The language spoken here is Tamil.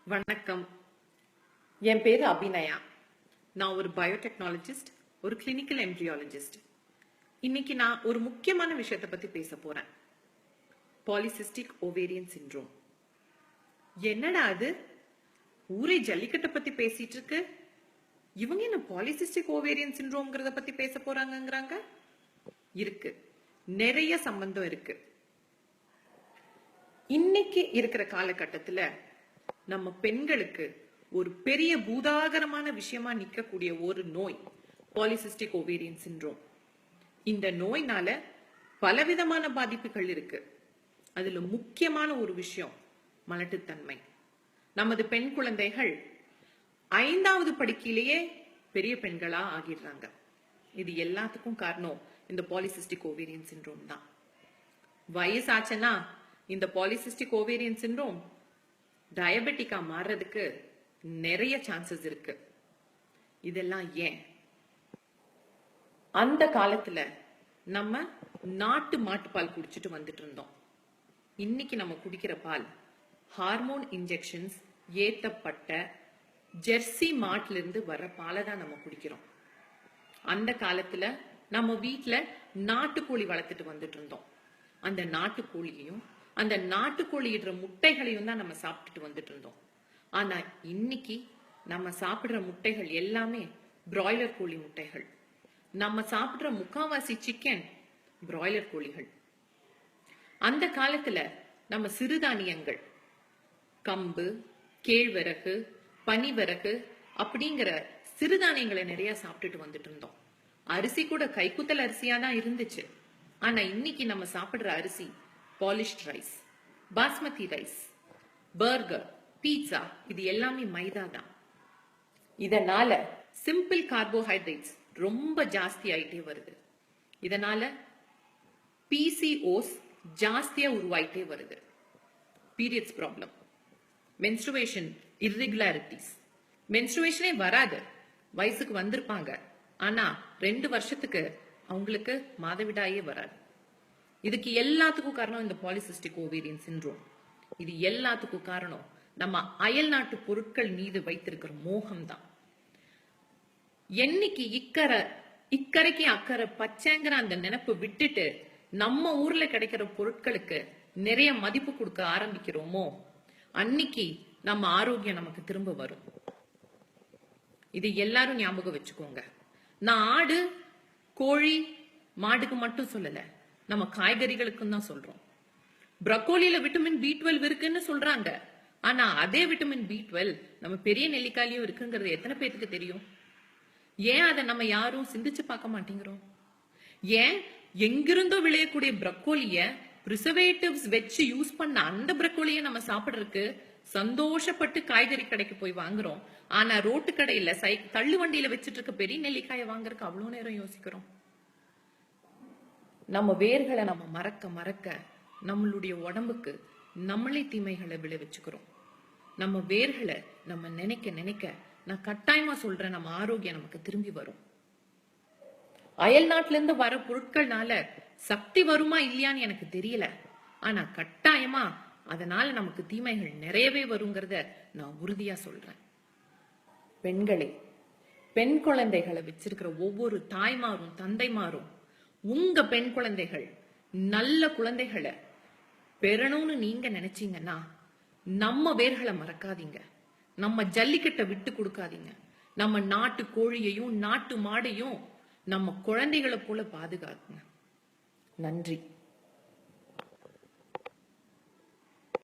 வணக்கம். என் பேரு அபிநயா. நான் ஒரு பயோடெக்னாலஜிஸ்ட், ஒரு கிளினிக்கல் எம்ப்ரியாலஜிஸ்ட். இன்னைக்கு நான் ஒரு முக்கியமான விஷயத்தை பத்தி பேச போறேன். Polycystic ovarian syndrome. என்னடா அது? ஊரே ஜல்லிக்கட்டை பத்தி பேசிட்டு இருக்கு. இவங்க என்ன பாலிசிஸ்டிக் ஓவேரியன் சிண்ட்ரோம்ங்கிறத பத்தி பேச போறாங்கங்கிறாங்க? இருக்கு, நிறைய சம்பந்தம் இருக்கு. இன்னைக்கு இருக்கிற காலகட்டத்துல நம்ம பெண்களுக்கு ஒரு பெரிய பூதாகரமான விஷயமா நிக்கக்கூடிய ஒரு நோய் பாலிசிஸ்டிக் ஓவேரியன் சிண்ட்ரோம். இந்த நோய்னால பலவிதமான பாதிப்புகள் இருக்கு. அதுல முக்கியமான ஒரு விஷயம் மலட்டுத்தன்மை. நமது பெண் குழந்தைகள் 5வது படிக்கையிலேயே பெரிய பெண்களா ஆகிடுறாங்க. இது எல்லாத்துக்கும் காரணம் இந்த பாலிசிஸ்டிக் ஓவேரியன் சிண்ட்ரோம் தான். வயசாச்சுன்னா இந்த பாலிசிஸ்டிக் ஓவேரியன் சிண்ட்ரோம் டயபெட்டிக்கா மாறுறதுக்கு நிறைய சான்சஸ் இருக்கு. இதெல்லாம் ஏன்? அந்த காலத்துல நம்ம நாட்டு மாட்டுப்பால் குடிச்சிட்டு வந்துட்டு இருந்தோம். இன்னைக்கு நம்ம குடிக்கிற பால் ஹார்மோன் இன்ஜெக்ஷன்ஸ் ஏத்தப்பட்ட ஜெர்சி மாட்டுல இருந்து வர்ற பாலை தான் நம்ம குடிக்கிறோம். அந்த காலத்துல நம்ம வீட்டுல நாட்டுக்கோழி வளர்த்துட்டு வந்துட்டு இருந்தோம். அந்த நாட்டுக்கோழியையும் அந்த நாட்டுக்கோழி இடுற முட்டைகளையும் தான் நம்ம சாப்பிட்டுட்டு வந்துட்டு இருந்தோம். ஆனா இன்னைக்கு நம்ம சாப்பிடுற முட்டைகள் எல்லாமே பிராய்லர் கோழி முட்டைகள். நம்ம சாப்பிடுற முக்காவாசி சிக்கன் பிராய்லர் கோழிகள். அந்த காலத்துல நம்ம சிறுதானியங்கள், கம்பு, கேழ்வரகு, பனிவரகு அப்படிங்கிற சிறுதானியங்களை நிறைய சாப்பிட்டுட்டு வந்துட்டு இருந்தோம். அரிசி கூட கைக்குத்தல் அரிசியா தான் இருந்துச்சு. ஆனா இன்னைக்கு நம்ம சாப்பிடுற அரிசி polished rice, basmati rice, burger, pizza, இது எல்லாமே மைதா தான். இதனால சிம்பிள் கார்போஹைட்ரேட்ஸ் ரொம்ப ஜாஸ்தி ஆயிட்டே வருது. இதனால பிசிஓஸ் ஜாஸ்தியா உருவாயிட்டே வருது. Periods problem, menstruation irregularities. மென்ஸ்ட்ருவேஷனே வராது, வயசுக்கு வந்திருப்பாங்க, ஆனா 2 வருஷத்துக்கு அவங்களுக்கு மாதவிடாயே வராது. இதுக்கு எல்லாத்துக்கும் காரணம் இந்த பாலிசிஸ்டிக் ஓவேரியன் சிண்ட்ரோம். இது எல்லாத்துக்கும் காரணம் நம்ம அயல் நாட்டு பொருட்கள் மீது வைத்திருக்கிற மோகம் தான். என்னைக்கு இக்கரைக்கு அக்கறை பச்சைங்கிற அந்த நினைப்பு விட்டுட்டு நம்ம ஊர்ல கிடைக்கிற பொருட்களுக்கு நிறைய மதிப்பு கொடுக்க ஆரம்பிக்கிறோமோ அன்னைக்கு நம்ம ஆரோக்கியம் நமக்கு திரும்ப வரும். இது எல்லாரும் ஞாபகம் வச்சுக்கோங்க. நான் ஆடு, கோழி, மாடுக்கு மட்டும் சொல்லல, நம்ம காய்கறிகளுக்கும் தான் சொல்றோம். ப்ரக்கோலியில விட்டமின் B12 இருக்குன்னு சொல்றாங்க. ஆனா அதே விட்டமின் B12 நம்ம பெரிய நெல்லிக்காயிலும் இருக்குங்கிறது எத்தனை பேருக்கு தெரியும்? ஏன் அதை நம்ம யாரும் சிந்திச்சு பார்க்க மாட்டேங்கிறோம்? ஏன் எங்கிருந்தோ விளையக்கூடிய ப்ரக்கோலிய பிரிசர்வேட்டிவ்ஸ் வச்சு யூஸ் பண்ண அந்த ப்ரக்கோலிய நம்ம சாப்பிடுறதுக்கு சந்தோஷப்பட்டு காய்கறி கடைக்கு போய் வாங்குறோம். ஆனா ரோட்டு கடையில தள்ளு வண்டியில வச்சுட்டு இருக்க பெரிய நெல்லிக்காயை வாங்குறதுக்கு அவ்வளவு நேரம் யோசிக்கிறோம். நம்ம வேர்களை நம்ம மறக்க மறக்க நம்மளுடைய உடம்புக்கு நம்மளே தீமைகளை விளைவிச்சுக்கிறோம். நம்ம வேர்களை நம்ம நினைக்க நினைக்க, நான் கட்டாயமா சொல்றேன், நம்ம ஆரோக்கியம் நமக்கு திரும்பி வரும். அயல் நாட்டுல இருந்து வர பொருட்கள்னால சக்தி வருமா இல்லையான்னு எனக்கு தெரியல. ஆனா கட்டாயமா அதனால நமக்கு தீமைகள் நிறையவே வருங்கிறத நான் உறுதியா சொல்றேன். பெண்களே, பெண் குழந்தைகளை வச்சிருக்கிற ஒவ்வொரு தாய்மாரும் தந்தைமாரும் உங்க பெண் குழந்தைகள் நல்ல குழந்தைகளை பெறணும்னு நீங்க நினைச்சீங்கன்னா நம்ம வேர்களை மறக்காதீங்க. நம்ம ஜல்லிக்கட்டை விட்டு கொடுக்காதீங்க. நம்ம நாட்டு கோழியையும் நாட்டு மாடையும் நம்ம குழந்தைகளை போல பாதுகாக்குங்க. நன்றி.